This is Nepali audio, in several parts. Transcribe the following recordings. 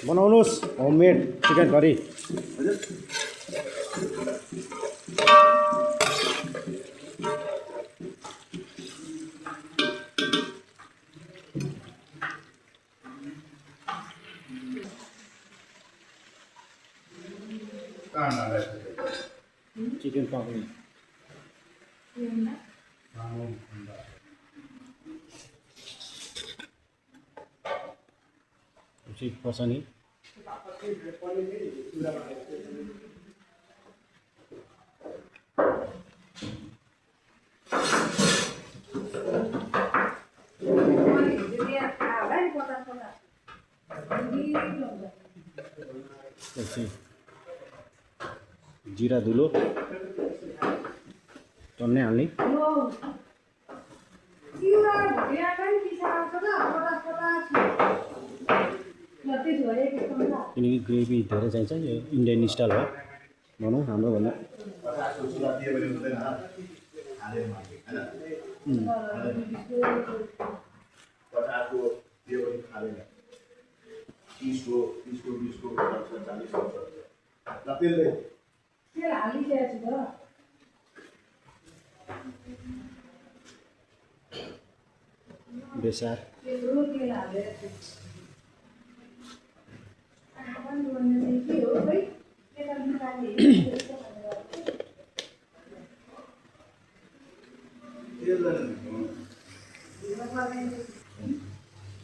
बनाउनुस् होममेड चिकन करी। चिकन पकाउने खोर्सानी जीरा धुलो टन्नै हाल्ने। किनकि ग्रेभी धेरै चाहिन्छ, यो इन्डियन स्टाइल हो भनौँ हाम्रो भन्दा। बेसार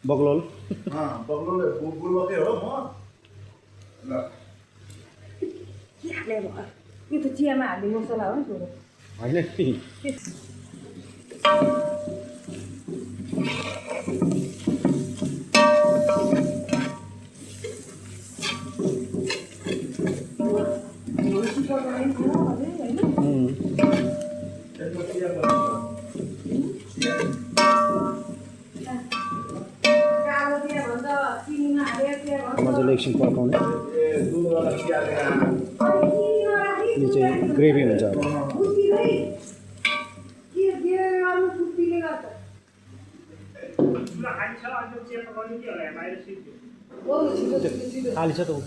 बगलोल बगलोल बुलबकै हो म ल के हाले भयो यो त चियामा हाल्ने मसला हो नि छोरो होइन नि। मजाले एकछिन पकाउने। यो चाहिँ ग्रेभी हुन्छ। खाली छ त ऊ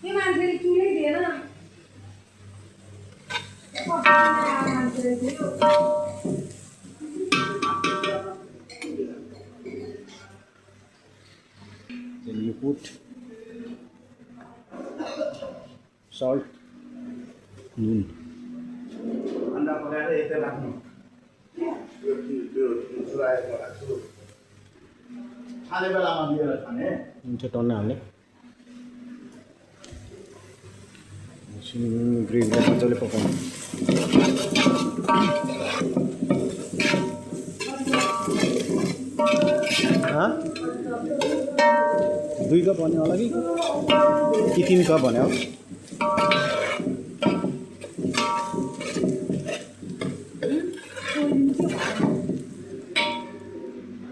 के मान्छेले चुलै दिएन then you put salt, noon. अन्डा पकाएर यतै राख्नु त्यो चुराएको राख्छु खाने बेलामा लिएर खाने हुन्छ टन्नै हाल्ने। ग्रेभीलाई मजाले पकाउने। दुई कप भन्यो होला कि 3 कप भन्यो?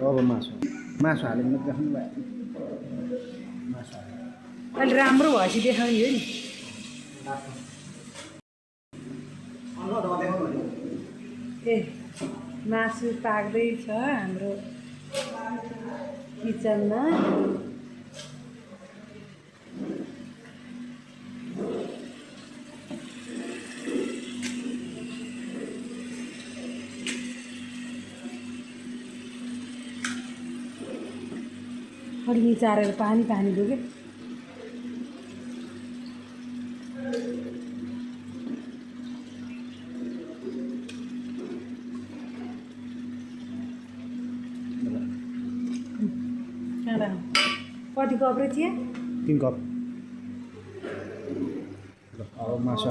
अब मासु हाल्यो भने देखाउनु भयो। मासु हाल्यो अहिले राम्रो भएपछि देखाउने हो नि। ए मासु पाक्दैछ हाम्रो किचनमा। अलि चारेर पानी दो के कति कप र चिया? 3 कप। अब मासु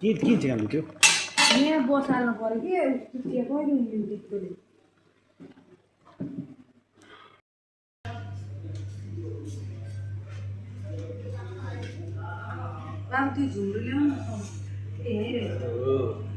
के चाहिँ हाल्नु त्यो यहाँ बसाल्नु पर्यो कि त्यो चिया कहिले हुन्थ्यो त्यस्तोले बाबु त्यो झुम्रो ल्याउनु ए